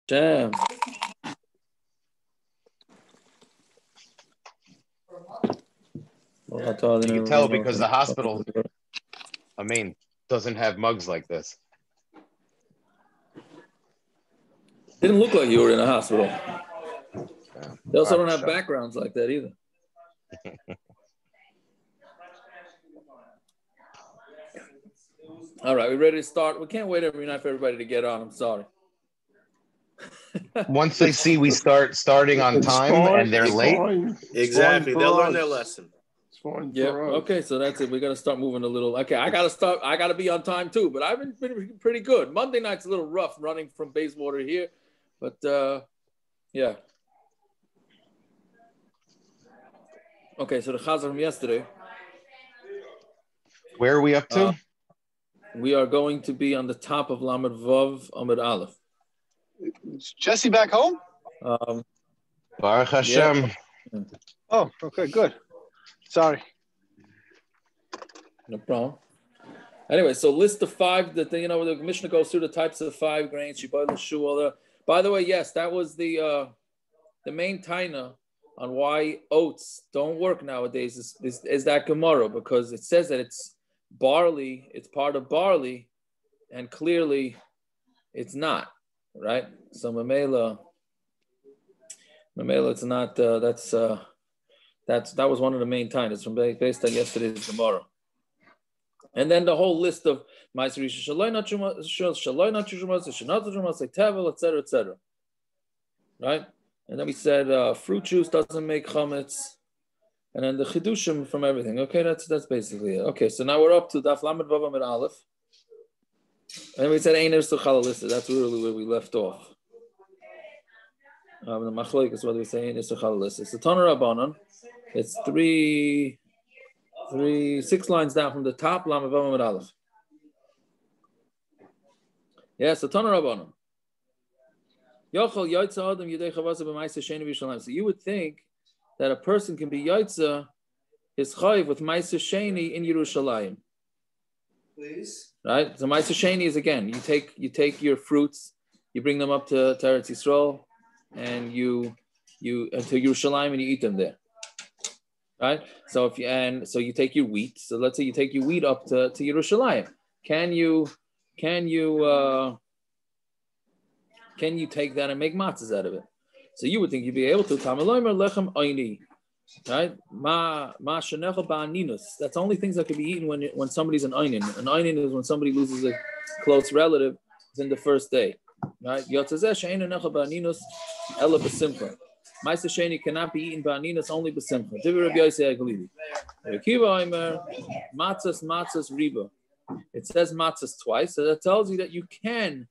Damn. You can tell because the hospital, doesn't have mugs like this. Didn't look like you were in a hospital. They also don't have backgrounds like that either. All right, we ready to start? We can't wait every night for everybody to get on. I'm sorry. Once they see we starting on time and they're late. Exactly. They'll learn their lesson. It's fine. Yeah. Okay, so that's it. We got to start moving a little. Okay, I got to start. I got to be on time too, but I've been pretty good. Monday night's a little rough running from Bayswater here, but yeah. Okay, so the chazar from yesterday. Where are we up to? We are going to be on the top of Lamed Vav Amud Aleph. Is Jesse back home? Baruch Hashem. Yeah. Oh, okay, good. Sorry. No problem. Anyway, so list the five that the Mishnah goes through the types of 5 grains. By the way, yes, that was the main taina on why oats don't work nowadays is that Gemara, because it says that it's barley, it's part of barley, and clearly it's not, right? So Mamela, it's not. That was one of the main tainas from based on yesterday's Gemara. And then the whole list of maaser etc., etc. Right? And then we said fruit juice doesn't make chametz, and then the chidushim from everything. Okay, that's basically it. Okay, so now we're up to Daf Lamed Vav Amud Aleph, and then we said Einer Suchalalistic. That's really where we left off. The Machlokes, what do we say? Einer Suchalalistic. It's the Toner Rabbanon. It's 6 lines down from the top. Lamed Vav Amud Aleph. Yes, the Toner Rabbanon. So you would think that a person can be yotzi his chayiv with maaser sheni in yerushalyim. Please. Right? So maaser sheni is, again, you take your fruits, you bring them up to Eretz Yisrael, and you to Yerushalayim and you eat them there. Right? So you take your wheat. So let's say you take your wheat up to Yerushalayim. Can you take that and make matzahs out of it? So you would think you'd be able to. Right? That's only things that could be eaten when somebody's an onen. An onen is when somebody loses a close relative in the first day. Right? Maaser sheni cannot be eaten ba'aninos, only b'simcha. Matzahs riba. It says matzahs twice, so that tells you that you can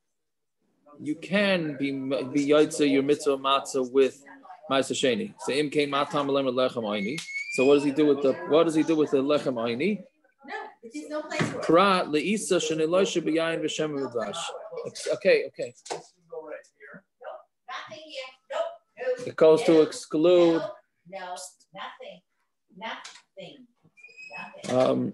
be yotzi your mitzvah matzah with maaser sheni. So imkein matam lechem oini. So what does he do with the lechem oini? No, there's no place for it. Pra leisa sheniloisha b'yayin v'shem v'dash. Okay. Nothing yet. Nope. It goes to exclude. No, nothing.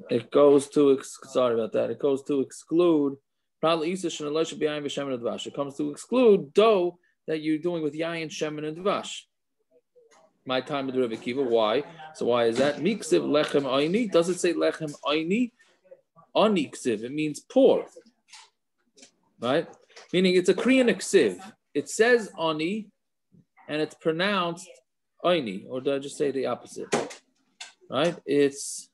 It goes to sorry about that. It goes to exclude. It comes to exclude dough that you're doing with yayin, shemen, and dvash. My time with R Akiva. Why? So why is that? Miksiv lechem oini. Does it say lechem oini? Oni ksiv. It means poor. Right? Meaning it's a Korean ksiv. It says oni, and it's pronounced oini. Or did I just say the opposite? Right? It's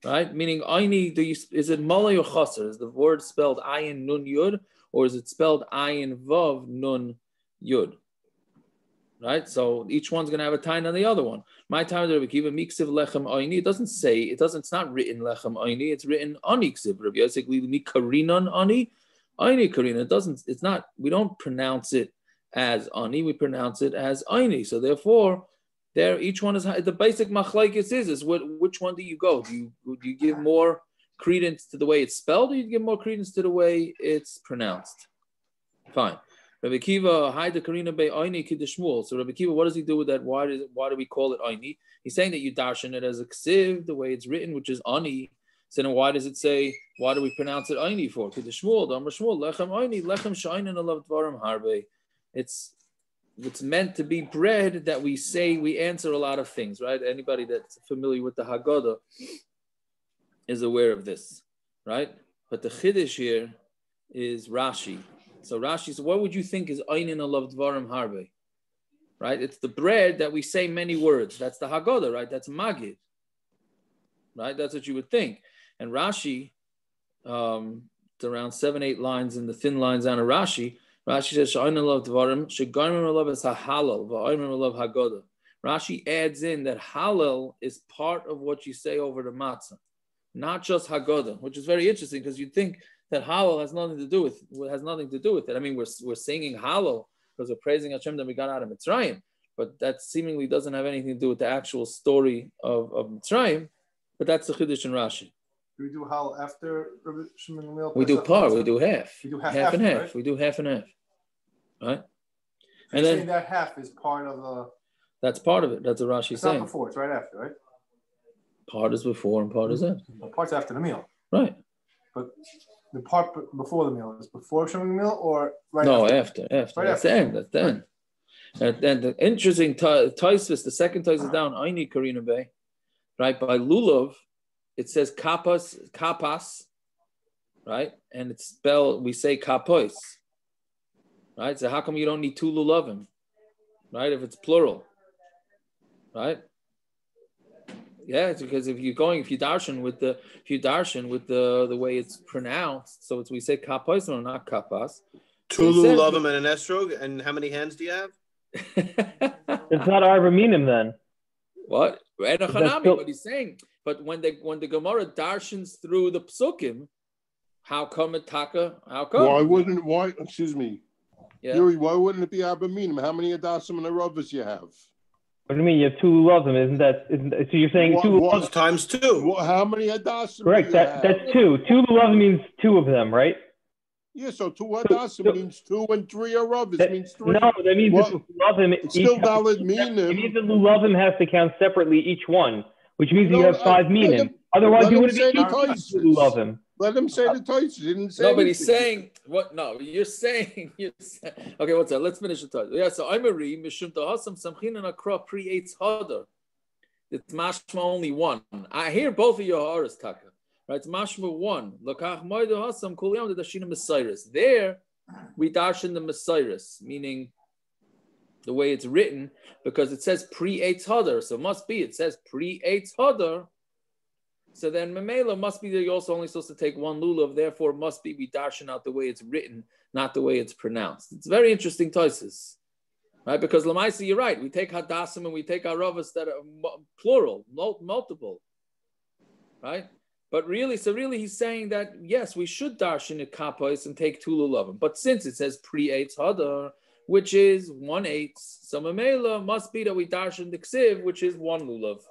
right, meaning aini. Is it malay or chaser? Is the word spelled ayin nun yud, or is it spelled ayin vav nun yud? Right, so each one's going to have a time on the other one. My time Rabbi Akiva miksiv lechem aini. It doesn't say. It's not written lechem aini. It's written ani ksiv. Rabbi Yosef mi karinan ani karina. It doesn't. It's not. We don't pronounce it as ani. We pronounce it as aini. So therefore, there, each one is the basic machlokes is which one do you go? Do you give more credence to the way it's spelled, or you give more credence to the way it's pronounced? Fine. Rabbi Akiva, Haida Karina Bei Aini Kiddushmul. So Rabbi Akiva, what does he do with that? Why do we call it Aini? He's saying that you darshan it as a ksiv, the way it's written, which is ani. So then why does it say, why do we pronounce it Aini for? To the Shmuel, the Amr Shmuel, Lechem Aini, Lechem Shainin Alav Dvarim Harbe. It's meant to be bread that we say, we answer a lot of things, right? Anybody that's familiar with the Haggadah is aware of this, right? But the Chiddush here is Rashi. So Rashi says, what would you think is Ainin Alav Dvarim Harbe? Right? It's the bread that we say many words. That's the Haggadah, right? That's Magid. Right? That's what you would think. And Rashi, it's around 7-8 lines in the thin lines on a Rashi. Rashi says, Rashi adds in that halal is part of what you say over the matzah, not just Haggadah, which is very interesting because you'd think that halal has nothing to do with it. I mean, we're singing halal because we're praising Hashem that we got out of Mitzrayim, but that seemingly doesn't have anything to do with the actual story of Mitzrayim. But that's the Chiddush in Rashi. Do we do halal after Rabbi Shimon Gamliel? We do part. We do half. We do half and after, half. Right? We do half and half. Right? So and then that half is part of the. That's part of it. That's what Rashi's saying. Not before. It's right after, right? Part is before and part is after. Well, part's after the meal. Right. But the part before the meal is before Shimon Gamliel or right? No, after. After. Right That's the end. That's the end. And then the interesting Taisus, the second Taisus down, Aini Karina Bay, right? By Lulav, it says kapas, right? And it's spelled, we say kapois, right? So how come you don't need two lulavim, right? If it's plural, right? Yeah, it's because if you darshan with the way it's pronounced, so we say kapois or not kapas. Two lulavim and an estrog, and how many hands do you have? It's not Arvaminim then. What? What he's saying. But when the Gemara darshans through the psukim, how come it taka? How come? Excuse me. Yeah. Yuri, why wouldn't it be Abaminim? How many Adasim and Aravas you have? What do you mean? You have two lulavim, isn't that? So you're saying two lulavim times two? How many Adasim? Correct. That's two. Two lulavim means two of them, right? Yeah, so two Adasim means 2 and 3 Aravas means 3. No, that means lulavim. It's still valid minim. It means that lulavim has to count separately each one, which means you have 5 minim. Otherwise, you wouldn't be lulavim. Let him say the Taisus. He didn't say. No, but he's saying what? No, you're saying. Okay, what's that? Let's finish the Taisus. Yeah, so I'm a re mishum tahasam samchin and akra pre-eitz hadar. It's mashma only one. I hear both of your ha'aras taka. Right, it's mashma one. Lokach moedu hasam kuliyam the dashina mesiris. There, we darshan the mesiris, meaning the way it's written, because it says pre-eitz hadar. So it says pre-eitz hadar. So then Mamela must be that you're also only supposed to take one lulav, therefore must be we darshan out the way it's written, not the way it's pronounced. It's very interesting toises, right? Because Lamaisa, you're right. We take hadassim and we take aravas that are plural, multiple, right? But really, he's saying that, yes, we should darshan it kapos and take 2 lulavim. But since it says pre-eitz hadar, which is 1/8, so Mamela must be that we darshan the ksiv, which is 1 lulav,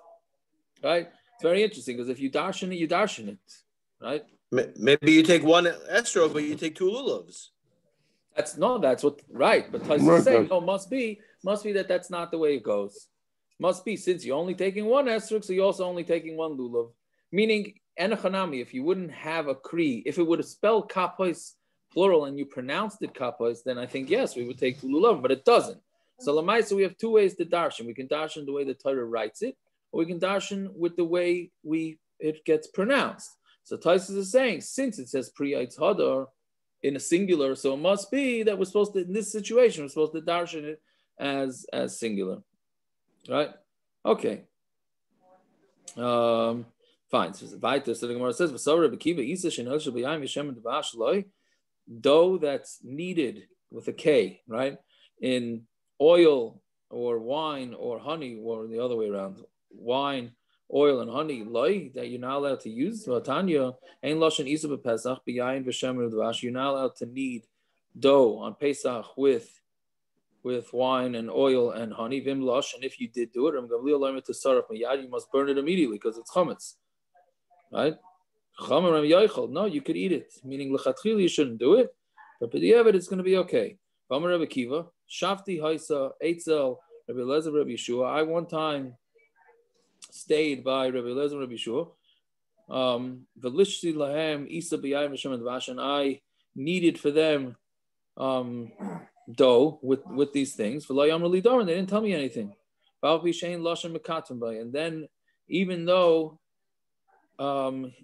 right? It's very interesting because if you darshan it, you darshan it, right? Maybe you take 1 estrog, but you take 2 lulavs. That's what right. But Tyson is saying, no, must be that that's not the way it goes. Must be since you're only taking 1 estrog, so you're also only taking 1 lulav. Meaning, enochanami, if you wouldn't have a kri, if it would have spelled kapois plural and you pronounced it kapois, then I think yes, we would take 2 lulav, but it doesn't. So lamaisa, we have 2 ways to darshan. We can darshan the way the Torah writes it, or we can darshan with the way it gets pronounced. So Taisus is saying, since it says pre-eitz hadar in a singular, so it must be that we're supposed to, in this situation, we're supposed to darshan it as singular, right? Okay. Fine. So the Gemara says, dough that's kneaded with a K, right? In oil or wine or honey, or the other way around. Wine, oil, and honey, that you're not allowed to use. You're not allowed to knead dough on Pesach with wine and oil and honey. And if you did do it, you must burn it immediately because it's chametz. Right? No, you could eat it. Meaning, you shouldn't do it. But b'diavad, it's going to be okay. R Akiva, Shafti Haisa, Eitzel, Rabbi Eliezer, Rabbi Yeshua. I one time stayed by Rabbi Eliezer, Rabbi Yeshua. Velishti lahem isa b'yayim v'shem dvash, and I needed for them dough with these things. And they didn't tell me anything. And then, even though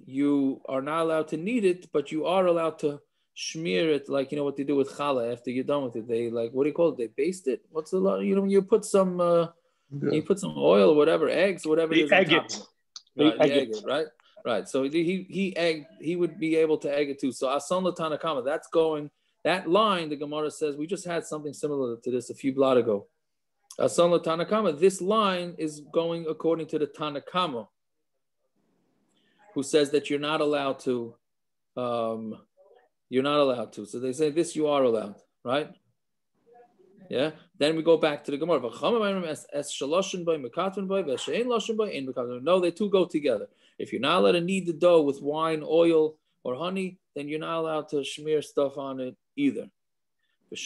you are not allowed to knead it, but you are allowed to smear it, like what they do with challah after you're done with it. They what do you call it? They baste it. What's the law? You put some you put some oil or whatever, eggs, whatever it is. Egg it. Right, right. Right. So he would be able to egg it too. So Asan Tanakama, that's going. That line, the Gemara says, we just had something similar to this a few blot ago. Asan Tanakama, this line is going according to the Tanakama, who says that you're not allowed to. You're not allowed to. So they say this you are allowed, right? Yeah. Then we go back to the Gemara. No, they two go together. If you're not allowed to knead the dough with wine, oil, or honey, then you're not allowed to smear stuff on it either. And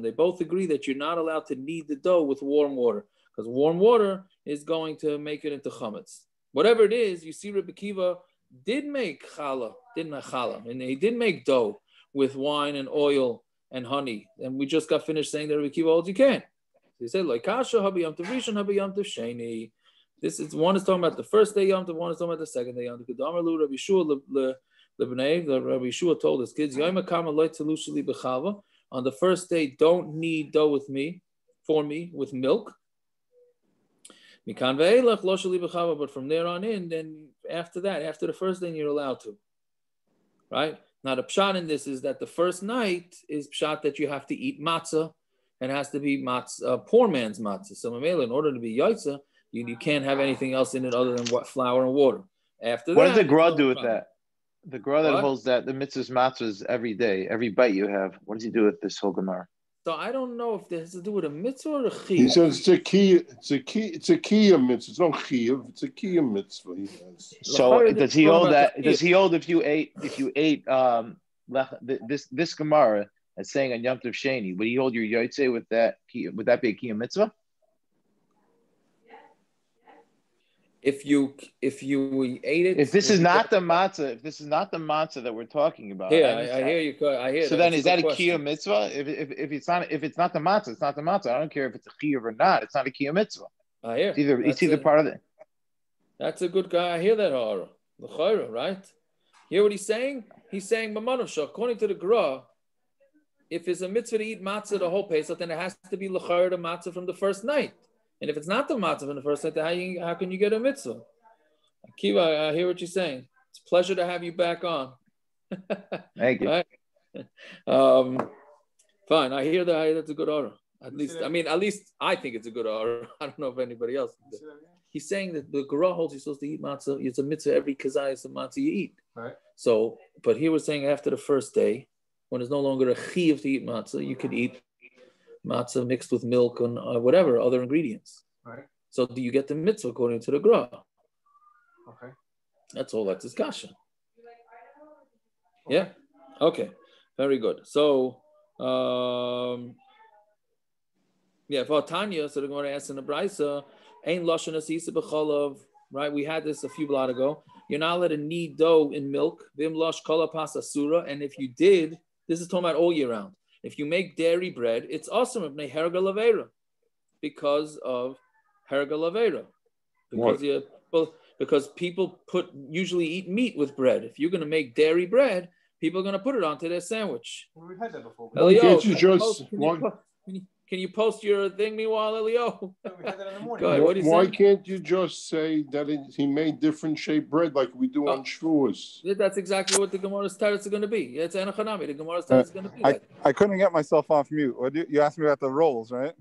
they both agree that you're not allowed to knead the dough with warm water, because warm water is going to make it into chametz. Whatever it is, you see Rabbi Akiva did make challah, and he did make dough with wine and oil and honey. And we just got finished saying that Rabbi Akiva holds you can. He said, like kasha habi yom tov rishon habi yom tov sheni. This is one is talking about the first day yom tov, one is talking about the second day yom tov. Kedamar lu Rabbi Yeshua lebnei. Rabbi Yeshua told his kids, Yom hakama lo tzelusha li b'chalva. On the first day, don't knead dough with with milk. Mikan ve'elach lo sheli b'chava. But from there on in, then after that, after the first day, you're allowed to. Right? Now, the pshat in this is that the first night is pshat that you have to eat matza, and it has to be matza, poor man's matza. So, in order to be yotzi, you can't have anything else in it other than flour and water. After what that, does the Gra do with that? The Gra that holds that the mitzvah's matzah is every day, every bite you have. What does he do with this whole Gemara? So I don't know if this has to do with a mitzvah or a chiyuv. He says it's a kiyah mitzvah. It's not chiyuv. It's a kiyah mitzvah. He says. So does he hold that? Does he hold if you ate this Gemara as saying on Yom Tov Sheni? Would he hold your yotzi with that? Would that be a kiyah mitzvah? If you ate it, if this is not the matzah that we're talking about, I hear you. I hear. So then, is that a kiyah mitzvah? If it's not the matzah, it's not the matzah. I don't care if it's a kiyah or not. It's not a kiyah mitzvah. I hear. It's either part of it. That's a good guy. I hear that, Hara. Right? Hear what he's saying? He's saying, according to the Gra, if it's a mitzvah to eat matzah the whole Pesach, then it has to be l'chayr the matzah from the first night. And if it's not the matzah from the first night, how can you get a mitzvah? Akiva, I hear what you're saying. It's a pleasure to have you back on. Thank you. Right? Fine. I hear that. That's a good order. At least I think it's a good order. I don't know if anybody else. He's saying that the Gra holds you're supposed to eat matzah. It's a mitzvah every kazayas of matzah you eat. Right. So, but here we're saying after the first day, when it's no longer a chiyuv to eat matzah, you could eat matzah mixed with milk and whatever other ingredients. Right. So do you get the mitzvah according to the Gra? Okay. That's all. That's discussion. Yeah. Okay. Very good. So, for Tanya, so the Gemara asks in the Brisa, "Ein lashon asisa b'cholav." Right. We had this a few blot ago. You're not allowed to knead dough in milk. Vim lash kol pas asura. And if you did, this is talking about all year round. If you make dairy bread, it's awesome of herga lavera, because of herga lavera. Because people usually eat meat with bread. If you're going to make dairy bread, people are going to put it onto their sandwich. Well, we've had that before. Elio, can you post your thing meanwhile, Elio? We had that in the morning. Go ahead, Why can't you just say that he made different shaped bread like we do on Shavuos? That's exactly what the Gemara's teretz is going to be. It's Anachanami. The Gemara's teretz is going to be. I couldn't get myself off mute. You asked me about the rolls, right?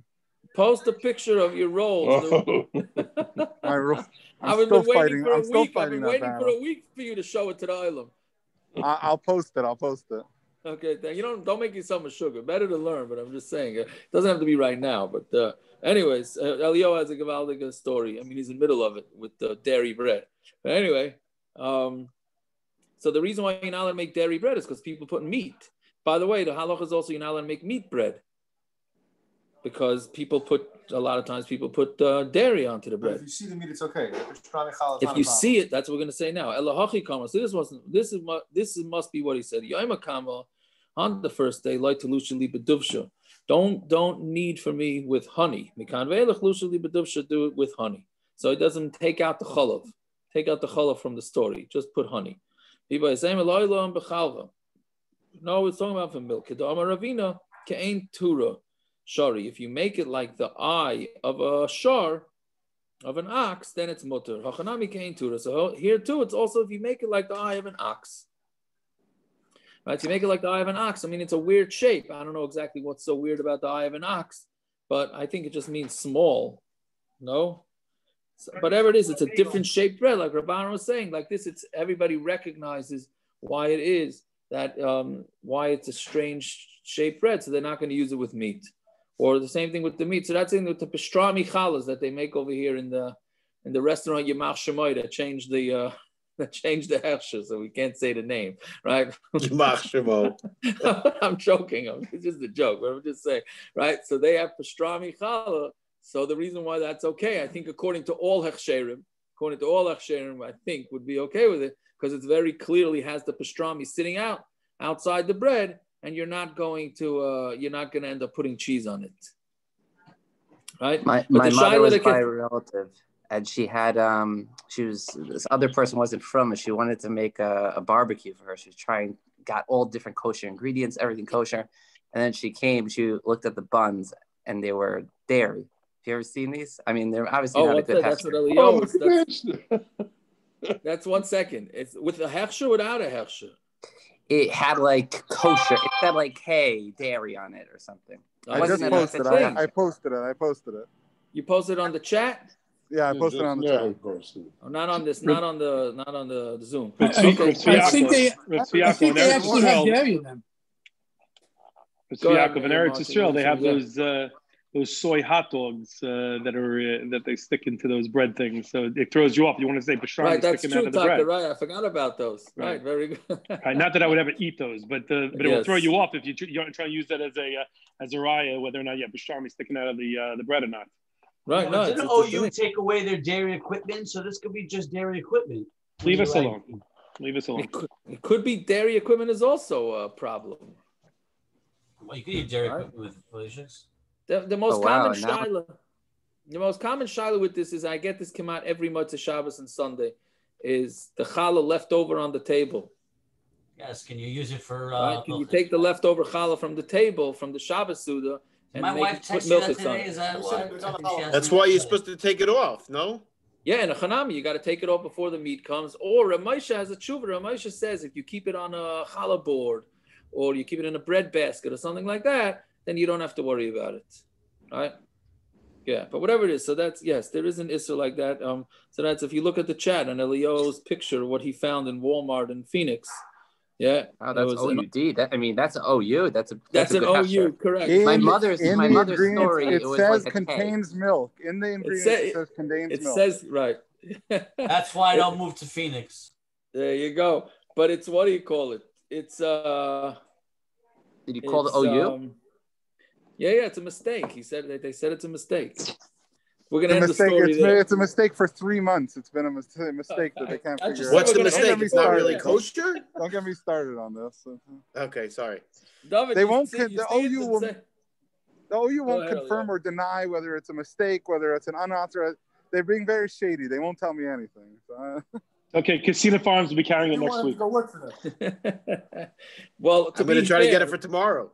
Post a picture of your rolls. My rolls. I've been waiting for a week. I've been waiting for a week for you to show it to the island. I'll post it. Okay, don't make yourself a sugar. Better to learn, but I'm just saying it doesn't have to be right now. But anyways, Elio has a Gavaldic story. I mean, he's in the middle of it with the dairy bread. But anyway, so the reason why you're not allowed to make dairy bread is because people put meat. By the way, the halach is also you're not allowed to make meat bread. because a lot of times people put dairy onto the But bread. if you see the meat, it's okay. If you see it, that's what we're going to say now. So this must be what he said. On the first day, like to lusha. Don't knead for me with honey. Do it with honey. So it doesn't take out the chalav. Take out the challah from the story. Just put honey. People say, no, it's talking about from milk. Shari. If you make it like the eye of a shar, of an ox, then it's mutter. So here too, it's also if you make it like the eye of an ox. Right? So you make it like the eye of an ox. I mean, it's a weird shape. I don't know exactly what's so weird about the eye of an ox, but I think it just means small. No? Whatever it is, it's a different shaped bread, like Rabban was saying. Like this, it's everybody recognizes why it is that why it's a strange shaped bread, so they're not going to use it with meat. Or the same thing with the meat. So that's in with the pastrami challahs that they make over here in the restaurant Yamach Shemoy that changed the hersher, so we can't say the name, right? Yamach Shemoy. I'm joking. It's just a joke, but I'm just saying, right? So they have pastrami challah. So the reason why that's okay, I think, according to all hechsherim, I think would be okay with it because it very clearly has the pastrami sitting outside the bread, and you're not going to end up putting cheese on it, right? My mother was by a relative, and she had this other person wasn't from it. She wanted to make a barbecue for her. She was got all different kosher ingredients, everything kosher, and then she came. She looked at the buns, and they were dairy. Have you ever seen these? I mean, they're obviously not a good hechsher. That's 1 second. It's with a hechsher, without a hechsher. It had like kosher. It said like dairy on it or something. I just posted it. I posted it. You posted it on the chat? Yeah, I posted it on the chat. Oh, not on this. Not on the Zoom. I think they actually have dairy in them. But Yaakov and Eretz Yisrael, they have those soy hot dogs that they stick into those bread things. So it throws you off. You want to say pastrami sticking out of the bread. Right, I forgot about those. Right, very good. Right, not that I would ever eat those, but it will throw you off if you try to use that as a raya, whether or not you have pastrami sticking out of the bread or not. Right, no. Didn't OU take away their dairy equipment? So this could be just dairy equipment. Leave us alone. Leave us alone. It could be dairy equipment is also a problem. Well, you could eat dairy equipment with delicious. The most common shaila with this is I get this come out every Motzei Shabbos and Sunday is the challah left over on the table. Yes, can you use it for? Can you take the leftover challah from the table from the Shabbos Suda and my wife put milk on today, it? is that why? That's why you're supposed to take it off, no? Yeah, in a chanami, you got to take it off before the meat comes. Or Ramesha has a tshuva. Ramesha says if you keep it on a challah board or you keep it in a bread basket or something like that, then you don't have to worry about it, right? Yeah, but whatever it is, so that's, yes, there is an issue like that. So that's, if you look at the chat and Elio's picture, what he found in Walmart in Phoenix, yeah. Oh, that's OUD. That's an OU. That's an OU, correct. My mother's story. It says like contains milk. In the ingredients, it says contains milk. It says, right. That's why I don't move to Phoenix. There you go. But it's, what do you call it? It's, did you call it OU? Yeah, it's a mistake. He said that they said it's a mistake. We're gonna end the story there. It's a mistake for 3 months. It's been a mistake that they can't figure out. What's the mistake? It's not really kosher? Don't get me started on this. Okay, sorry. David, they won't. The OU won't confirm or deny whether it's a mistake, whether it's an unauthorized. They're being very shady. They won't tell me anything. So, okay, Casino Farms will be carrying it next week. Go work for them. Well, I'm going to try to get it for tomorrow.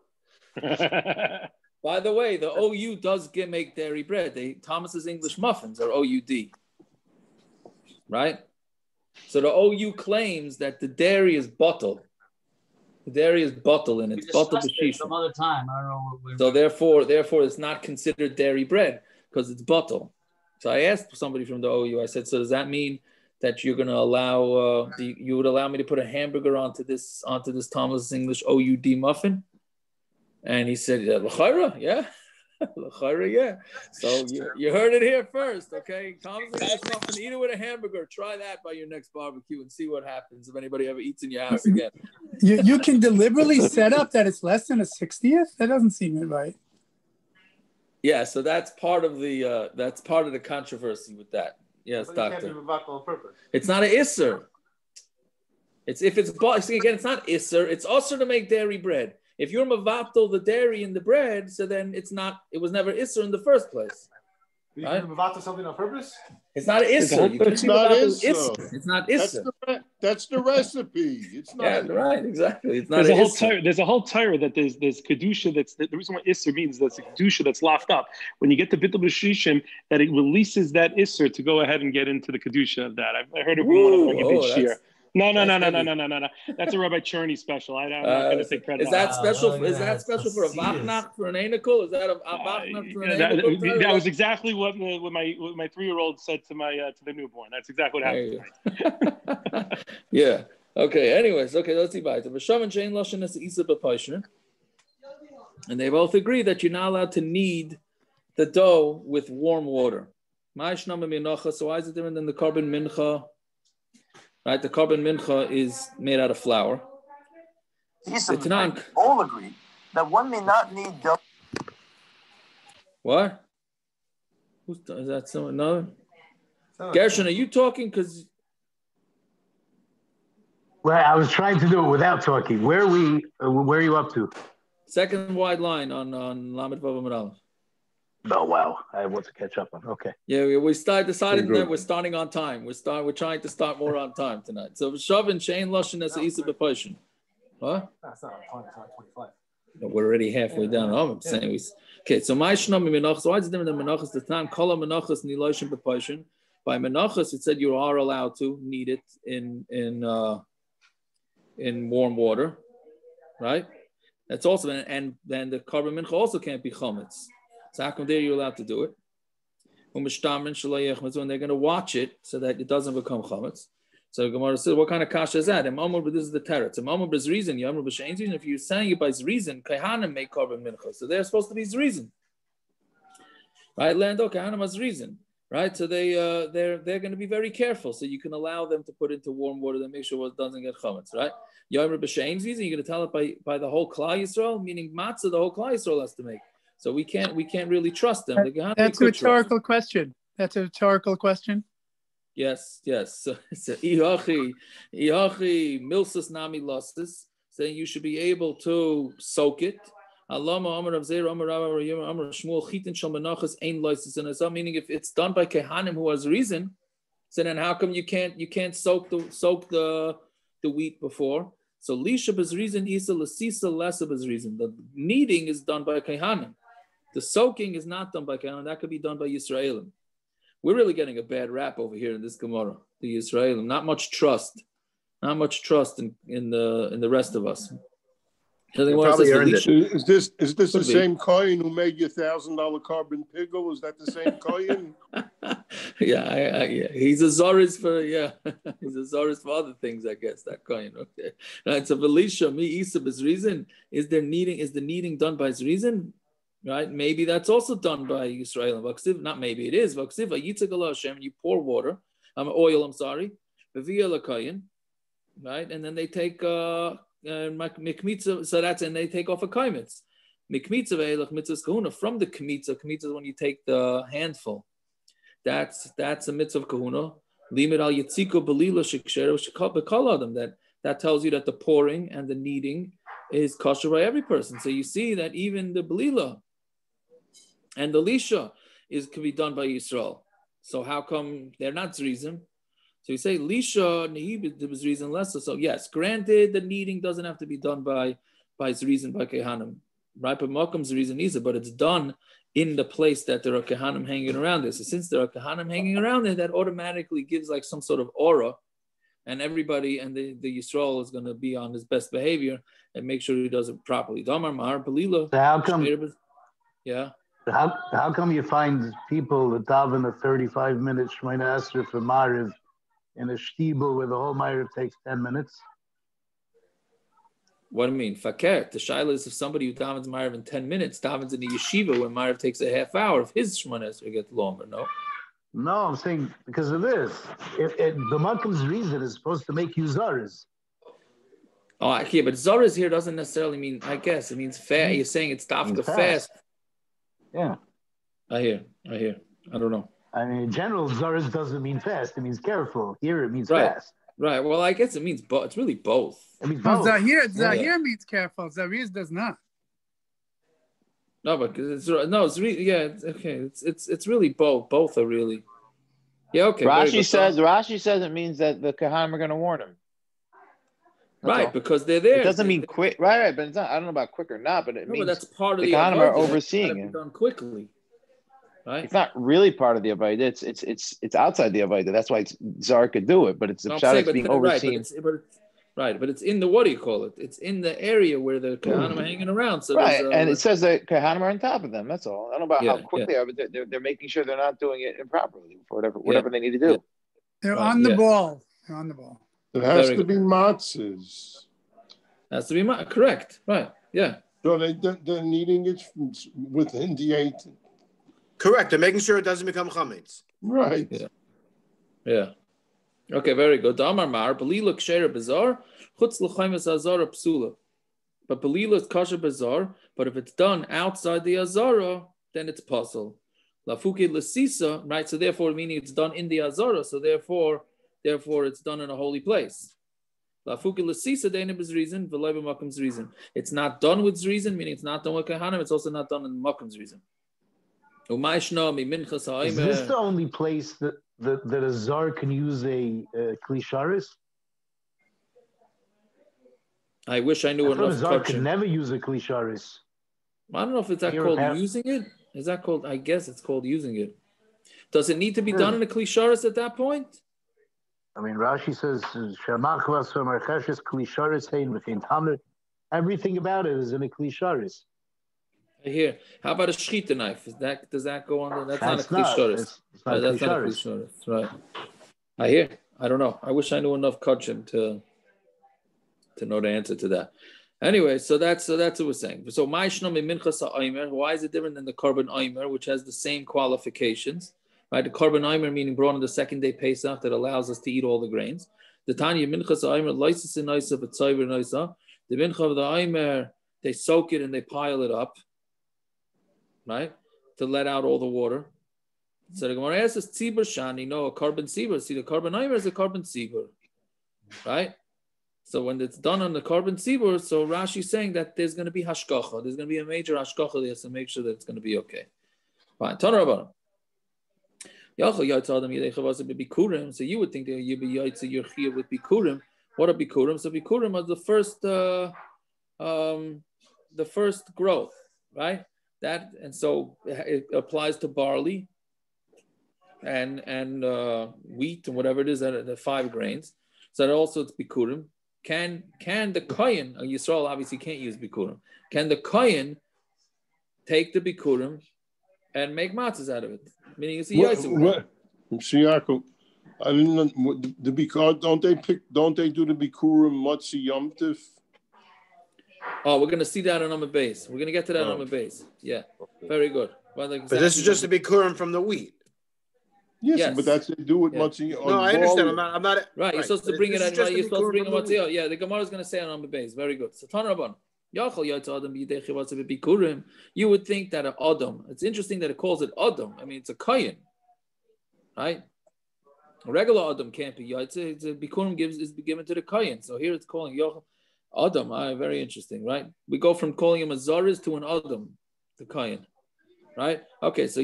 By the way, the OU does make dairy bread. Thomas's English muffins are OUD, right? So the OU claims that the dairy is bottle. The dairy is bottle, and it's bottle b'shisha. Some other time, I don't know. So therefore, it's not considered dairy bread because it's bottle. So I asked somebody from the OU. I said, so does that mean that you're going to allow you would allow me to put a hamburger onto this Thomas's English OUD muffin? And he said, L'chaira, yeah. L'chaira, yeah. So you heard it here first, okay? Thomas's English muffin, eat it with a hamburger. Try that by your next barbecue and see what happens if anybody ever eats in your house again. You can deliberately set up that it's less than a 60th? That doesn't seem right. Yeah, so that's part of the controversy with that. Yes, doctor. It's not an isser. It's if it's again, it's not isser. It's also to make dairy bread. If you're mavatal the dairy in the bread, so then it's not. It was never isser in the first place. You can mavatal something on purpose. It's not isser. It's not isser. It's not isser. That's the recipe. It's not. Yeah, right. Exactly. It's not. There's a whole Torah that there's kedusha. That's the reason why isser means that's a kedusha that's locked up. When you get the bittul b'shishim, that it releases that isser to go ahead and get into the kedusha of that. I heard it from one of them. No. That's a Rabbi Cherney special. I'm not going to take credit. Is that special? Is that special for a vachnach for an anikel? Is that a vachnach for an anikel? That was exactly what my 3-year-old said to the newborn. That's exactly what happened. Yeah. Okay. Anyways. Okay. Let's see. And they both agree that you're not allowed to knead the dough with warm water. So why is it different than the carbon mincha? Right, the carbon mincha is made out of flour. All agree that one may not need dough. What? Is that someone? No. Gershon, are you talking? Because well, I was trying to do it without talking. Where are you up to? Second wide line on Lamed Vav Amud Aleph. Oh wow, I want to catch up on. Okay. Yeah, we decided that we're starting on time. We're trying to start more on time tonight. So Shav and Shein Lashon as Isa B'Pashin. What? That's not on time. It's not 25. No, we're already halfway down. I'm saying we. Okay, so my Shnam Menachos. Why is it different than Menachos? The time Kol Menachos Niloshin B'Pashin. By Menachos, it said you are allowed to knead it in warm water, right? That's also and then the carbon mincha also can't be chametz. So how come there you're allowed to do it? When they're going to watch it so that it doesn't become chametz. So Gemara says, what kind of kasha is that? But this is the teretz. Is reason. If you're saying it by reason, kahanim make carbon mincha. So they're supposed to be reason, right? Lando kahanim has reason, right? So they're going to be very careful. So you can allow them to put into warm water to make sure it doesn't get chametz, right? You're going to tell it by the whole Klal Yisrael, meaning matza, the whole Klal Yisrael has to make. So we can't really trust them. That's a rhetorical question. That's a rhetorical question. Yes. So ihachi milsus nami losses, saying you should be able to soak it. Meaning if it's done by kehanim who has reason, so then how come you can't soak the wheat before? So lisha bez reason, isa lasisa lesa bez reason. The kneading is done by kehanim. The soaking is not done by kehanim. That could be done by yerushalyim. We're really getting a bad rap over here in this Gemara. The yerushalyim, not much trust in the rest of us. Is this the same coin who made your $1,000 carbon pickle? Is that the same coin? Yeah. He's a Zoris for he's a Zoris for other things, I guess. That coin, okay. Right. So Velisha, me Isa his reason. Is the kneading done by his reason? Right? Maybe that's also done by Yisrael. Not maybe it is. You pour water, oil. I'm sorry. Right, and then they take mikmitza. So that's and they take off a kaimitz. Mikmitza ve'elach mitzvahs kahuna from the kmitza. Kmitza is when you take the handful. That's a mitzvah of kahuna. Limit al yitziko belila shikshera shekal adam. That tells you that the pouring and the kneading is kosher by every person. So you see that even the belila and the lisha can be done by Yisrael. So how come they're not zrizim? So you say lisha nehib is reason less. So yes, granted the kneading doesn't have to be done by zrizim by kehanim, right? But makam's reason is, but it's done in the place that there are kehanim hanging around there. So since there are kehanim hanging around there, that automatically gives like some sort of aura, and everybody and the Yisrael is going to be on his best behavior and make sure he does it properly. Damar Mar Belila. So how come? Yeah. How come you find people that daven a 35-minute maaser for Mariv in a shtibel where the whole Mariv takes 10 minutes? What do you mean? Fakir. The shaila is if somebody who davens Mariv in 10 minutes davens in the yeshiva where Mariv takes a half hour, if his maaser gets longer, no? No, I'm saying because of this. The Makam's reason is supposed to make you zaris. Oh, okay, but zaris here doesn't necessarily mean, I guess, it means fast. You're saying it's dafka fast. Yeah. I hear. I don't know. I mean, in general, Zaris doesn't mean fast. It means careful. Here it means Right. fast. Right. Well, I guess it means both. It's really both. It means No, both. Zahir means careful. Zariz does not. No, but it's really okay. It's really both. Both are really. Yeah. Okay. Rashi says it means that the Kahanim are going to warn him. Right, because they're there. It doesn't mean quick. Right, but it's not. I don't know about quick or not, but it means but that's part of the the Kahanim are overseeing it. Done quickly. Right. It's not really part of the Avodah. It's outside the Avodah. That's why Zar could do it, but it's the pshat being overseen. But it's in the, what do you call it? It's in the area where the Kahanim are hanging around. So and it says that Kahanim are on top of them. That's all. I don't know about how quick they are, but they're making sure they're not doing it improperly for whatever they need to do. They're on the ball. They're on the ball. It has to be matzahs. Has to be correct. Right. Yeah. So they're needing it within the 8. Correct. They're making sure it doesn't become chametz. Right. Yeah. Okay, very good. Damar mar belila ksher bazar chutz l'chaymes azara psula. But belila is kosher bazar. But if it's done outside the azara, then it's puzzle. Lafuke l'sisa, right? So therefore, meaning it's done in the azara. So therefore, it's done in a holy place. Lafuke l'sisa deina is reason. V'lei b'makam's reason. It's not done with reason, meaning it's not done with kahanim. It's also not done in makam's reason. Is this the only place that a Zar can use a klisharis? I wish I knew enough. A Zar can never use a klisharis. I don't know if it's called using it. Is that called? I guess it's called using it. Does it need to be done in a klisharis at that point? I mean, Rashi says everything about it is in a klisharis. Here, how about a shchita knife? Does that go on? That's not a klisharis. That's not a klisharis, right? I hear. I don't know. I wish I knew enough kachim to know the answer to that. Anyway, so that's what we're saying. So ma'ishno minchas ha'omer. Why is it different than the korban omer, which has the same qualifications? Right, the korban omer meaning brought on the second day Pesach that allows us to eat all the grains. The tanya minchas ha'omer loises in noisa v'tzayver noisa. The mincha of the omer, they soak it and they pile it up. Right, to let out all the water. So the Gemara asks, "Tzibur shani, no, a carbon tzibur. See, the carbon omer is a carbon tzibur, right? So when it's done on the carbon tzibur, so Rashi is saying that there's going to be hashgacha. There's going to be a major hashgacha. They have to make sure that it's going to be okay. Fine. Tanur Rabbanan. bikurim. So you would think that you'd be yotzi your chiyuv with bikurim. What are bikurim? So bikurim are the first growth, right? That and so it applies to barley and wheat and whatever it is that the 5 grains. So that also it's bikurim. Can the kohen, Yisrael obviously can't use bikurim. Can the kohen take the bikurim and make matzahs out of it? Meaning it's a yotzi. I didn't know the bikurim. Don't they do the bikurim matzi yom tif? Oh, we're going to see that on Amud base. We're going to get to that on Amud base. Yeah, very good. But this is just a bikurim from the wheat. Yes, but that's they do it matzi. No, I understand. I'm not. Right, you're supposed to bring it. Right, you're supposed to bring a matzi. Yeah, the Gemara is going to say on Amud base. Very good. So Tanur Rabbanan. You would think that an Adam. It's interesting that it calls it Adam. I mean, it's a kohen, right? A regular Adam can't be yotzi. It's a bikurim is given to the kohen. So here it's calling Yochel. Adam, very interesting, right? We go from calling him a Zariz to an Adam, the Kayan, right? Okay, so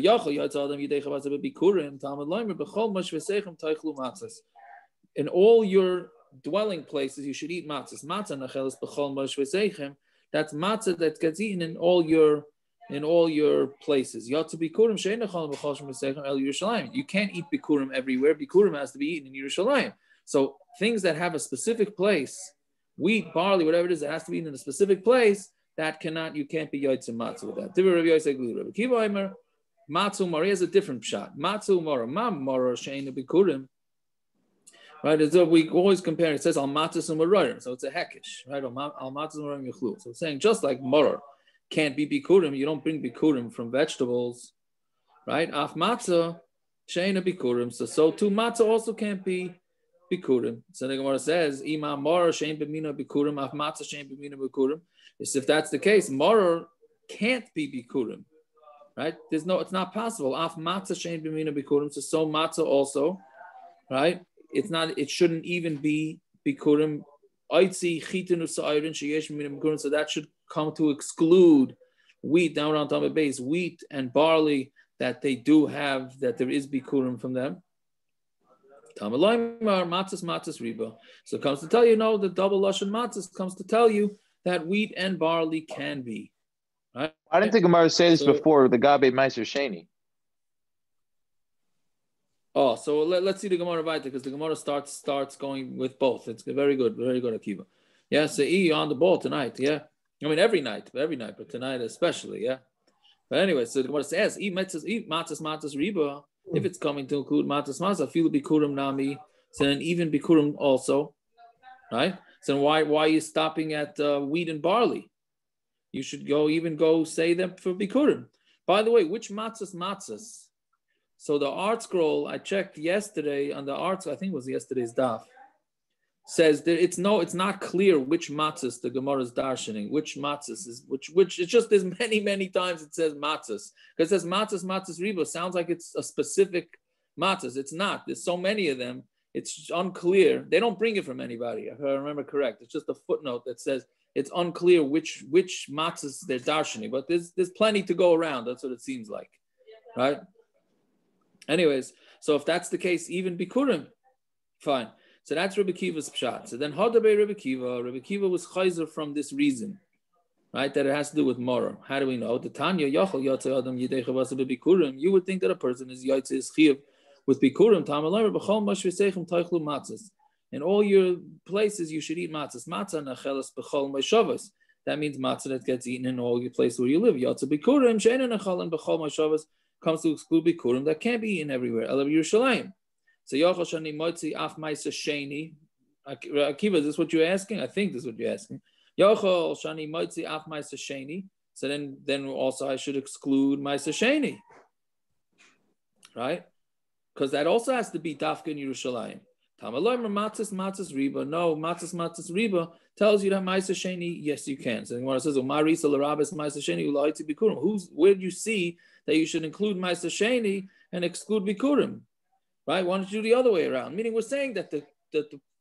in all your dwelling places, you should eat matzahs. That's matzah that gets eaten in all your places. You can't eat bikurim everywhere. Bikurim has to be eaten in Yerushalyim. So things that have a specific place, wheat, barley, whatever it is, it has to be in a specific place. You can't be yotzi matzah with that. Rabbi Akiva matzu mari is a different pshat. Matzu mara, mara sheni bikurim. Right, as we always compare. It says al matzah u'mararim, so it's a hekesh, right? Al matzah u'mararim yichlu. So it's saying just like marar can't be bikurim, you don't bring bikurim from vegetables, right? Af matzah sheni bikurim. So too matzah also can't be bikurim. So the Gemara says, "Ima marar shein b'mina bikurim, af matzah shein b'mina bikurim." If that's the case, marar can't be bikurim. right? It's not possible. Af matza shein b'mina bikurim. So matza also, right? It shouldn't even be bikurim. Yotzi chitenu sa'irin sheyesh b'mina bikurim. So that should come to exclude wheat down on tamei base, wheat and barley that they do have, that there is bikurim from them. Matzas riba. So it comes to tell you, no, the double lashon matzas comes to tell you that wheat and barley can be. Right? I didn't think Gemara say this before the gabe maaser sheni. Oh, so let's see the Gemara weiter, because the Gemara starts going with both. It's very good, Akiva. Yeah, so you're on the ball tonight. Yeah, I mean every night, but tonight especially. Yeah, but anyway, so the Gemara says, eat matzas riba. If it's coming to include matzah, feel bikurim nami, so then even bikurim also, right? So why are you stopping at wheat and barley? You should go say them for bikurim. By the way, which matzahs? So the art scroll I checked yesterday on the art, I think it was yesterday's daf, says that it's not clear which matzahs the Gemara is darshaning, which matzahs is which. It's just there's many times it says matzahs, because it says matzahs riba. Sounds like it's a specific matzahs. It's not. There's so many of them. It's unclear. They don't bring it from anybody, if I remember correct. It's just a footnote that says it's unclear which matzahs they're darshaning. But there's plenty to go around. That's what it seems like, right? Anyways, so if that's the case, even bikurim, fine. So that's Rabbi Akiva's pshat. So then Hadabe Rabbi Akiva was chayzer from this reason, right? That it has to do with moral. How do we know? The Tanya Yachal Yotzi Adam Yidei Chavasa bikurim. You would think that a person is yotzi is chiyav with bikurim. Tamei b'chol mashvisechem teichlu matzas. In all your places, you should eat matzas. Matza nachelas b'chol mashavas. That means matzah that gets eaten in all your places where you live. Yotzi bikurim she'ena nachalan b'chol mashavas comes to exclude bikurim that can't be eaten everywhere. Ela yerushalyim. So Yochel shani motzi af maaser sheni. Akiva, is this what you're asking? I think this is what you're asking. Yochel shani motzi af maaser sheni. So then also I should exclude maaser sheni, right? Because that also has to be dafka in Yerushalayim. Tamei matzas riba. No, matzas riba tells you that maaser sheni. Yes, you can. So when it says umarisa l'rabes maaser sheni u'la'iti bikurim, where do you see that you should include maaser sheni and exclude bikurim? Right? Why don't you do the other way around? Meaning we're saying that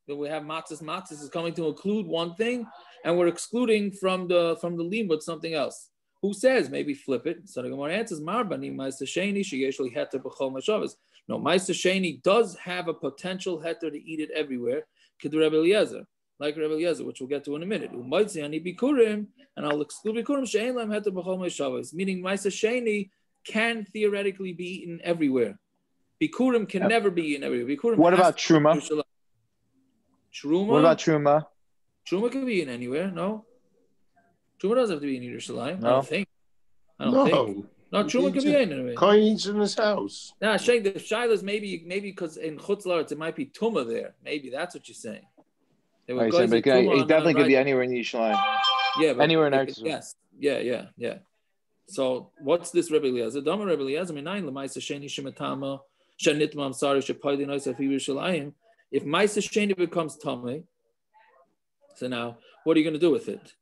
we have matzas is coming to include one thing, and we're excluding from the limud something else. Who says? Maybe flip it. So the Gemara answers, Marbani maaser sheni sheyeshli heter b'chol mashavas. No, maaser sheni does have a potential heter to eat it everywhere. Kid Rebbe Eliezer, like Rebbe Eliezer, which we'll get to in a minute. Umaytzi ani bikurim, and I'll exclude bikurim she'en lam heter b'chol mashavas. Meaning maaser sheni can theoretically be eaten everywhere. Bikurim can never be eaten everywhere. Bikurim. What about truma? Truma. What about truma? Truma can be eaten anywhere. No. Truma doesn't have to be in Yerushalayim. No. I don't think. No, truma can be eaten anywhere. Kohen eats in his house. Nah, Sheikh, the Shiloh is maybe because in Chutz La'aretz it might be Tumah there. Maybe that's what you're saying. It definitely could be anywhere in Yerushalayim. Yeah, but anywhere in Eretz. Yes. Yeah. So what's this Rebbe Eliezer? Dama Rebbe Eliezer minayin l'maaser sheni shematama shenitma amsari shepaydi noisa fi Yerushalayim. If maaser sheni becomes tamei, so now what are you going to do with it?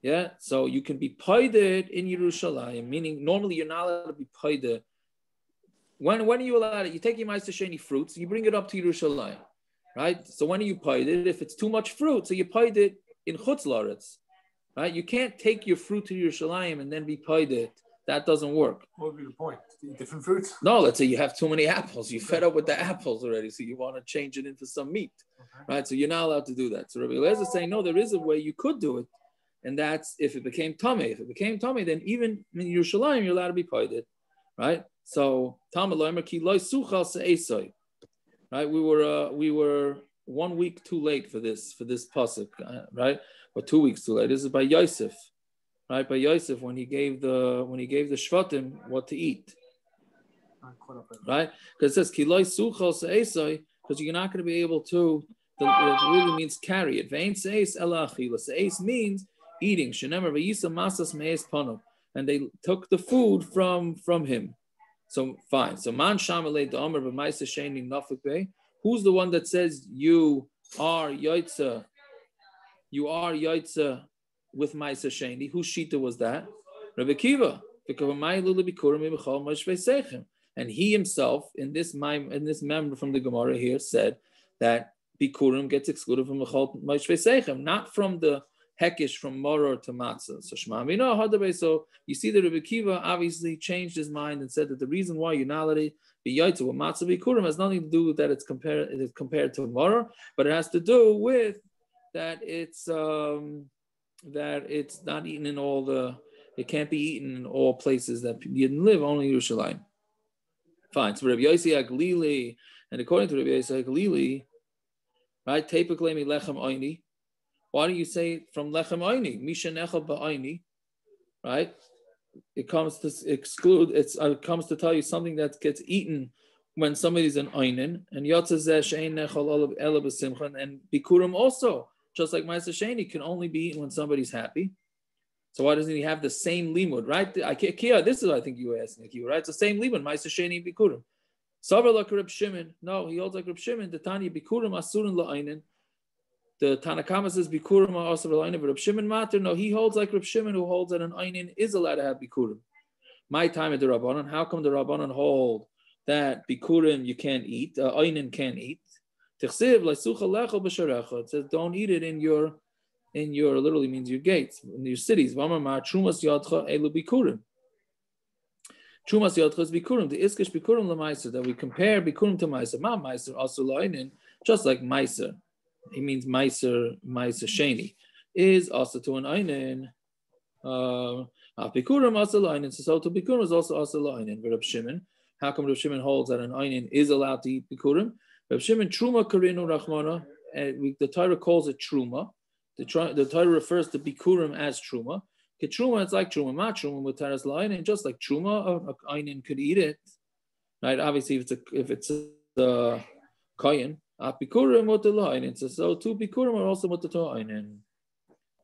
Yeah, so you can be paided in Yerushalayim, meaning normally you're not allowed to be paided. When are you allowed? You take your maaser sheni fruits, you bring it up to Yerushalayim, right? So when are you paided? If it's too much fruit, so you paid it in Chutz La'aretz. Right? You can't take your fruit to Yerushalayim and then be paided. That doesn't work. What would be the point? To eat different fruits? No, let's say you have too many apples. You're fed up with the apples already, so you want to change it into some meat. Okay. Right? So you're not allowed to do that. So Rabbi Eliezer is saying, no, there is a way you could do it, and that's if it became tamei. If it became tamei, then even in Yerushalayim, you're allowed to be paided. Right? So, right? We were 1 week too late for this pasuk, right? Or 2 weeks too late. This is by Yosef, right? By Yosef when he gave the shvatim what to eat, right? Because it says kiloi suchal se'esai, because you're not going to be able to. It really means carry it. Vein se'es ela achila. Se'es means eating. Shenemer v'yisa masas me'es panav, and they took the food from him. So fine. So man shamalei da'amar b'maaser sheni nafik bey. Who's the one that says you are yotzi? You are yotzi with maaser sheni. Whose shita was that? Rabbi Akiva. And he himself, in this member from the Gemara here, said that bikurim gets excluded from Mechol Moshvei Seichem, not from the hekish from moror to matza. So you see that Rabbi Akiva obviously changed his mind and said that the reason why you're not allowed to be yotzi with matza bikurim has nothing to do with that it's compared to moror, but it has to do with that it's not eaten in it can't be eaten in all places that you didn't live, only yerushalyim. Fine. So Rabbi Yossi Aglili, and according to Rabbi Yossi Aglili, right? Tepeklemi lechem oini. Why do you say from lechem oini? Misha nechel ba'oini, right? It comes to exclude. It comes to tell you something that gets eaten when somebody's an onen, and yotzi zeh shein nechel ela b'simcha, and bikurim also, just like maaser sheni, can only be eaten when somebody's happy. So why doesn't he have the same limud, right? Kia, this is what I think you were asking, Kia, right? It's the same limud, maaser sheni bikurim. Savar like Reb Shimon. No, he holds like Reb Shimon. The Tanya bikurim asurun la'onen. The Tanakama says bikurim are also la'onen. But Reb Shimon matter. No, he holds like Reb Shimon, who holds that an onen is allowed to have bikurim. My time at the Rabbanon. How come the Rabbanon hold that bikurim you can't eat, onen can't eat? Tichsiv leisucha lechel b'sharecha. It says don't eat it in your literally means your gates, in your cities. V'amar trumas yadcha elu bikurim. Trumas yotzi is bikurim. The iskish bikurim maaser, that we compare bikurim to maaser. Ma maaser also onen, just like maaser. He means maaser sheni is also to an onen. Bikurim also onen. So to bikurim is also onen. Reb Shimon. How come Reb Shimon holds that an onen is allowed to eat bikurim? Reb Shimon truma karinu rachmana. The Torah calls it truma. The Torah refers to bikurim as truma. Truma, it's like truma, ma truma mutaras la'onen, just like truma, a onen could eat it, right? Obviously, if it's a kohen, bikurim mutar la'onen. So two bikurim are also mutar to onen.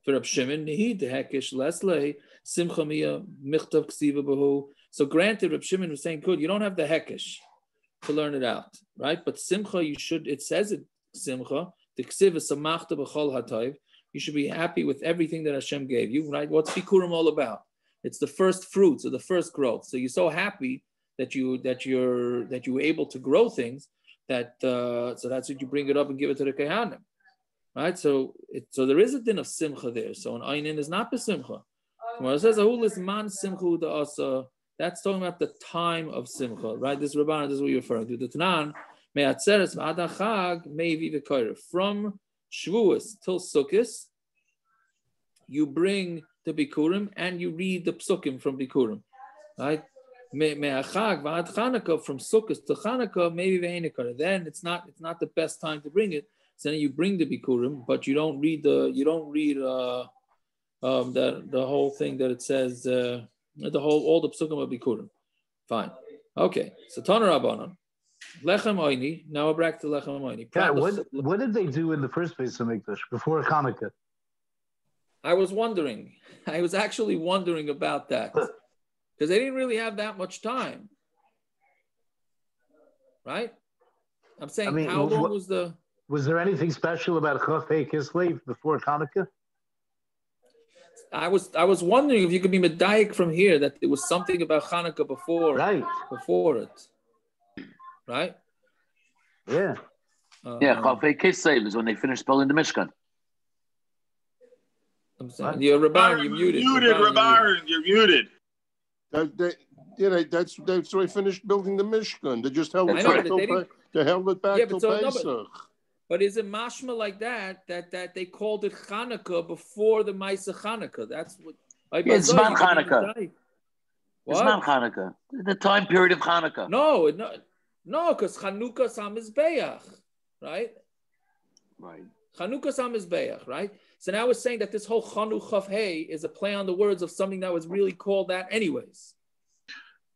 For Reb Shimon, he the hekish leslei simcha mia michtav ksiva bahu. So granted, Reb Shimon was saying, good, you don't have the hekish to learn it out, right? But simcha, you should. It says it simcha. The ksiva samachta b'chol hatayv. You should be happy with everything that Hashem gave you, right? What's bikurim all about? It's the first fruits or the first growth. So you're so happy that you were able to grow things that so that's what you bring it up and give it to the kehanim, right? So there is a din of simcha there. So an onen is not besimcha. When it says ahulis man simcha da asa, that's talking about the time of simcha, right? This Rabbana, this is what you're referring to. The Tanan me'atzeres v'adachag me'vi v'koyer, from Shavuos till Sukkot, you bring the bikurim and you read the psukim from bikurim, right? Me'achag v'ad Chanukah, from Sukkot to Chanukah, maybe ve'enikar. Then it's not the best time to bring it. So then you bring the bikurim, but you don't read the whole thing that it says all the psukim of bikurim. Fine, okay. So Tana Rabbanon. Lechem oini. Now we're back to lechem oini. Yeah, what did they do in the first place to make this before Hanukkah? I was actually wondering about that because they didn't really have that much time, right? I'm saying, how long was the? Was there anything special about Chafei Kislev before Hanukkah? I was wondering if you could be medayik from here that there was something about Hanukkah before it. Right? Yeah. Chafei Kislev is when they finished building the Mishkan. I'm saying, you're Rabban, you're muted. You're muted. That's why they finished building the Mishkan. They just held it back till Pesach. But is it mashma like that they called it Chanukah before the Ma'aser Chanukah? That's what. It's not Chanukah. It's not Chanukah. The time period of Chanukah. No, because Chanukah Sam is Be'ach, right? Right. Chanukah Sam is Be'ach, right? So now we're saying that this whole Chanu Chaf Hey is a play on the words of something that was really called that anyways.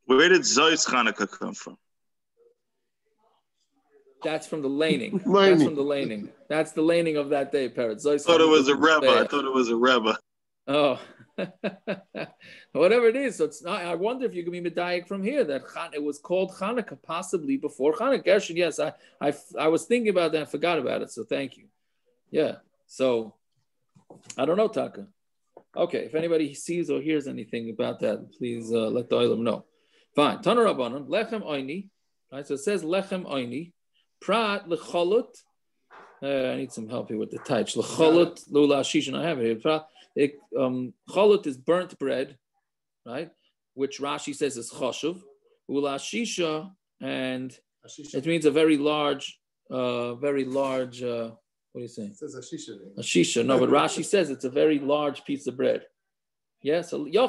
Where did Zois Chanukah come from? That's from the laning. That's from the laning. That's the laning of that day, Parrot. I thought it was a Rebbe. Oh. Whatever it is. So it's not, I wonder if you can be medayik from here that it was called Hanukkah possibly before Hanukkah. Gershon, yes, I was thinking about that and forgot about it. So thank you. Yeah. So I don't know, Taka. Okay, if anybody sees or hears anything about that, please let the olam know. Fine. Tana Rabbanon, lechem oini. Right, so it says lechem oini. Prat lecholut. I need some help here with the taich. Lecholut lula shisha. I have it here. Prat. Cholut is burnt bread, right? Which Rashi says is choshuv. Ula shisha, and it means a very large. What do you say? It says a shisha. A shisha. No, but Rashi says it's a very large piece of bread. Yeah, so you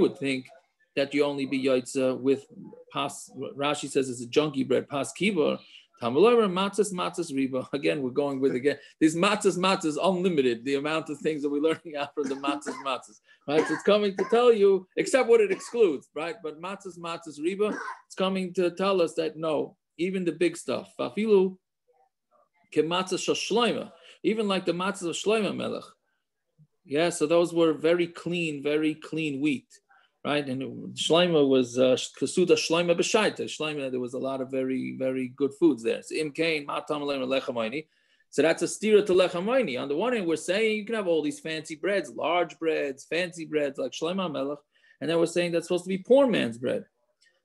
would think that you only be yotzi with pas. Rashi says it's a junky bread, pas kiva. Matzas riba. Again, we're going with these matzas unlimited. The amount of things that we're learning out from the matzas, right? So it's coming to tell you, except what it excludes, right? But matzas riba, it's coming to tell us that no, even the big stuff. Fafilu kematzas shloima, even like the matzas of Shlomo Melech. Yeah, so those were very clean wheat. Right, and Shlomo was Kasuda Shlomo b'shaita. Shlomo, there was a lot of very, very good foods there. So imkain matam lechem. So that's a stira to lechem. On the one hand, we're saying you can have all these fancy breads, large breads, fancy breads like Shlomo Melech, and then we're saying that's supposed to be poor man's bread.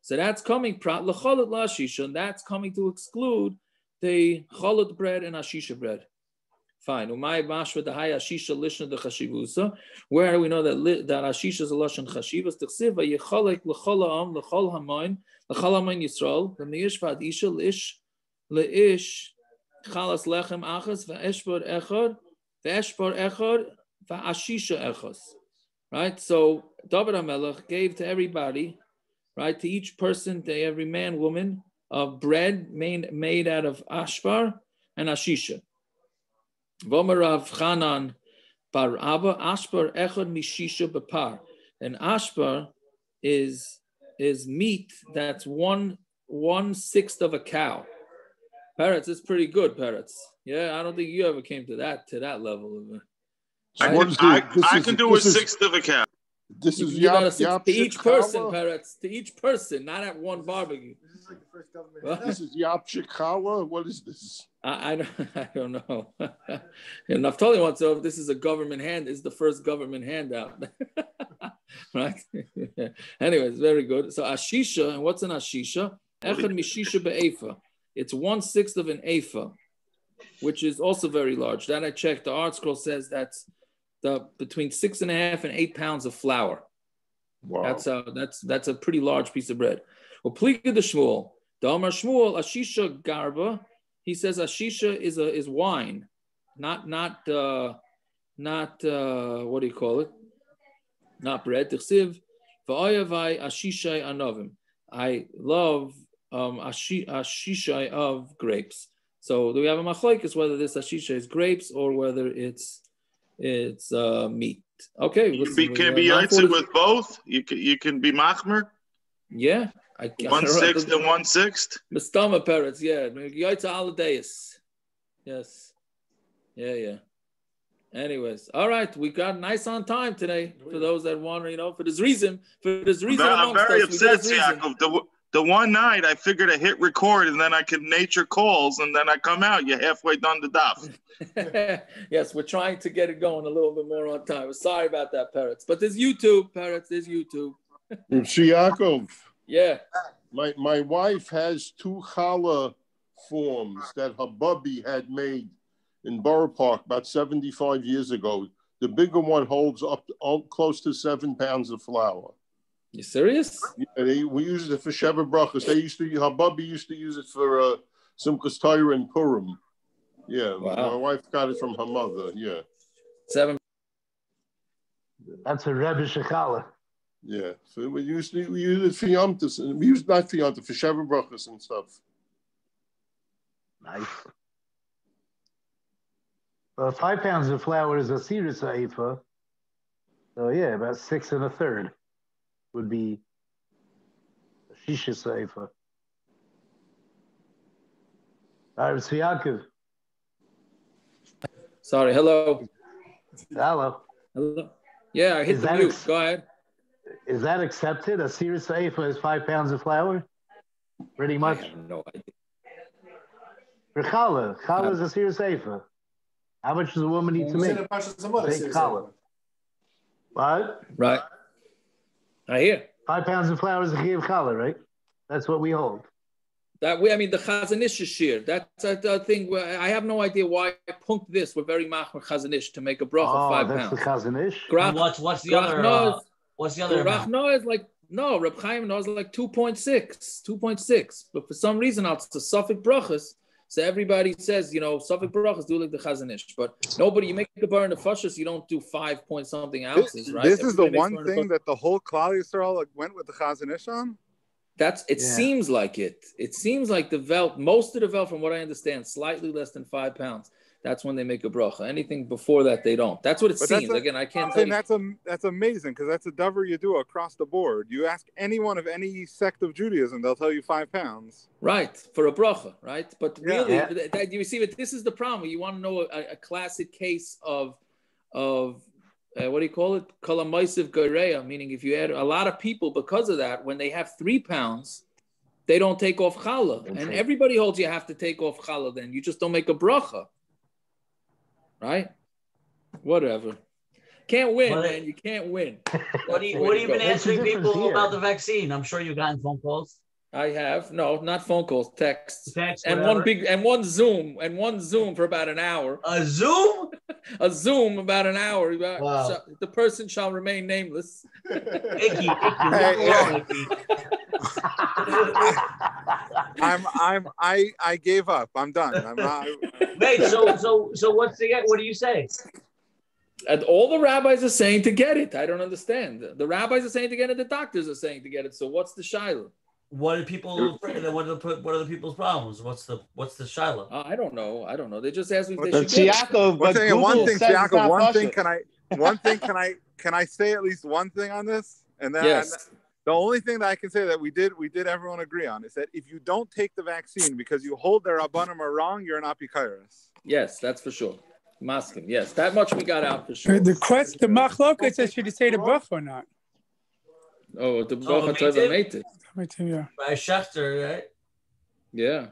So that's coming prat lecholut la'ashisha, and that's coming to exclude the cholut bread and ashisha bread. Fine. Where do we know that ashisha is a lashon chashivas? T'chsiv vayicholek l'chol ha'am l'chol ha'moin Yisrael v'miyishvad isha leish chalas lechem achas v'eshbor echad v'ashisha echos. Right. So David HaMelech gave to everybody, right, to each person, to every man, woman, of bread made out of ashbar and ashisha. Vomarav Chanan bar Abba Ashbar Echad Mishisha Bapar. And Ashbar is meat that's 1/6 of a cow. Parrots, it's pretty good, parrots. Yeah, I don't think you ever came to that level of it. I can do 1/6 of a cow. This is to each person, parrots. To each person, not at one barbecue. This is like the first government. This is Yapchikawa. What is this? I don't know. And Naftali wants to know if this is a government this is the first government handout. Right? Anyways, very good. So ashisha, and what's an ashisha? Echad mishisha be'efa. It's 1/6 of an efa, which is also very large. That I checked. The Art Scroll says that's between 6.5 and 8 pounds of flour. Wow. That's a pretty large piece of bread. Well, Plika the Shmuel, the Amar Shmuel, ashisha garba. He says ashisha is wine, not what do you call it? Not bread. Tichsiv v'oyavai ashishay anovim. I love ashishay of grapes. So do we have a machlokes whether this ashisha is grapes or whether it's meat? Okay. Can it be yotzi with both? You can be machmer. Yeah. 1/6 and 1/6. Mistama parrots, yeah. Yotzi holidays. Yes. Yeah. Anyways, all right. We got nice on time today. For those that want, for this reason. I'm very upset, Yaakov. The one night I figured I hit record and then I could nature calls and then I come out. You're halfway done the daf. Yes, we're trying to get it going a little bit more on time. Sorry about that, parrots. But there's YouTube, parrots. There's YouTube. Yaakov. Yeah. My wife has 2 challah forms that her bubby had made in Borough Park about 75 years ago. The bigger one holds up close to 7 pounds of flour. You serious? Yeah, we use it for Sheva Brachas. Her bubby used to use it for Simchas Torah and Purim. Yeah, wow. My wife got it from her mother. Yeah. 7. That's a Rebbe Shechala. Yeah, so we use it for Yomtis. We use not for Yomtis, for Sheva Brachas and stuff. Nice. 5 pounds of flour is a Sirus Haifa. So yeah, about 6 1/3 would be a Shisha Haifa. All right, Yaakov. Sorry, hello. Hello. Yeah, I hit the mute. Go ahead. Is that accepted? A Sirus Haifa is 5 pounds of flour? Pretty much. I have no idea. For challah is a Sirus Haifa. How much does a woman need to make? Take challah. What? Right. I hear. 5 pounds of flour is a chiyuv challah, right? That's what we hold. That way, I mean, the Chazanish is sheer. That's a thing where I have no idea why I punked this. We're very machmer Chazanish to make a bracha 5 pounds. That's the Chazanish. What's the other? What's the other? Rach Noah is like no. Reb Chaim Noah is like 2.6. But for some reason, it's the Suffolk brachas. So everybody says, Suffolk brachas do like the Chazanish, but nobody. You make the bar in the fushas, you don't do 5 point something ounces, right? This is the one thing that the whole Klal Yisrael went with the Chazanish on. Seems like it. It seems like the velt, most of the velt, from what I understand, slightly less than 5 pounds. That's when they make a bracha. Anything before that, they don't. That's what it seems. Again, I can't tell you. That's amazing because that's a davar you do across the board. You ask anyone of any sect of Judaism, they'll tell you 5 pounds. Right, for a bracha, right? But really, you see, this is the problem. You want to know a classic case of what do you call it? Kalamaisiv Goreya, meaning if you add a lot of people because of that, when they have 3 pounds, they don't take off challah. And everybody holds you have to take off challah then. You just don't make a bracha. Right? Whatever. Can't win, man. You can't win. What have you been answering people about the vaccine? I'm sure you've gotten phone calls. I have. No, not phone calls, texts. One Zoom for about an hour. A Zoom? A Zoom about an hour. Wow. The person shall remain nameless. Icky. I gave up. I'm done. I'm not. Wait, so what do you say? And all the rabbis are saying to get it. I don't understand. The rabbis are saying to get it. The doctors are saying to get it. So what's the shiloh? What are people? What are the people's problems? What's the shiloh? I don't know. They just asked me if they should get it. Can I say at least one thing on this? And then yes. The only thing that I can say that we did everyone agree on is that if you don't take the vaccine because you hold their rabbanim are wrong, you're an apikairos. Yes, that's for sure. Maskim. Yes, that much we got out for sure. The Machlokes says should you say the bracha or not? Oh, the bracha tova meitiv. Yeah. By Schechter, right? Yeah.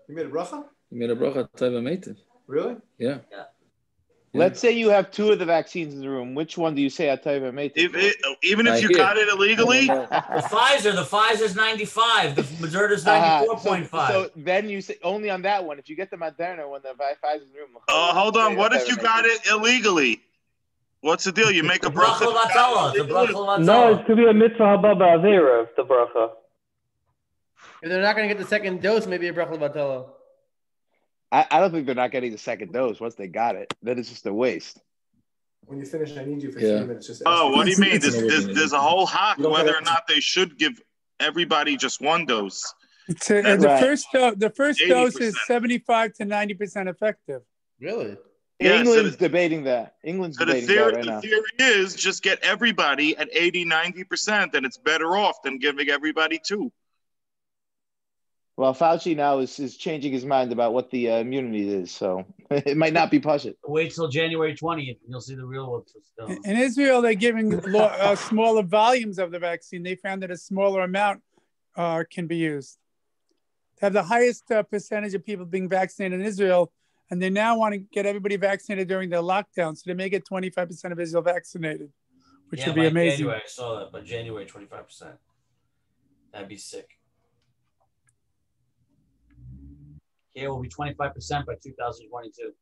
You made a bracha? You made a bracha tova meitiv. Really? Yeah. Let's say you have 2 of the vaccines in the room. Which one do you say atayva meitiv? Even if you got it illegally? The Pfizer's 95. The Moderna's 94.5. So then you say only on that one. If you get the Moderna when the Pfizer's in the room. Hold on. What if you got it illegally? What's the deal? You make a bracha? No, it could be a mitzvah haba ba'avera, the bracha. If they're not going to get the second dose, maybe a bracha batala. I don't think they're not getting the second dose once they got it. Then it's just a waste. When you finish, I need you for 3 minutes. Just what do you mean? There's a whole hack whether or not they should give everybody just 1 dose. The first dose is 75 to 90% effective. Really? Yeah, England's debating that. England's debating that right now. The theory is just get everybody at 80-90%, and it's better off than giving everybody 2. Well, Fauci now is changing his mind about what the immunity is, so it might not be push it. Wait till January 20th, and you'll see the real one. In Israel, they're giving smaller volumes of the vaccine. They found that a smaller amount can be used. They have the highest percentage of people being vaccinated in Israel, and they now want to get everybody vaccinated during the lockdown, so they may get 25% of Israel vaccinated, which would be amazing. January, I saw that, but January 25%. That'd be sick. Here will be 25% by 2022.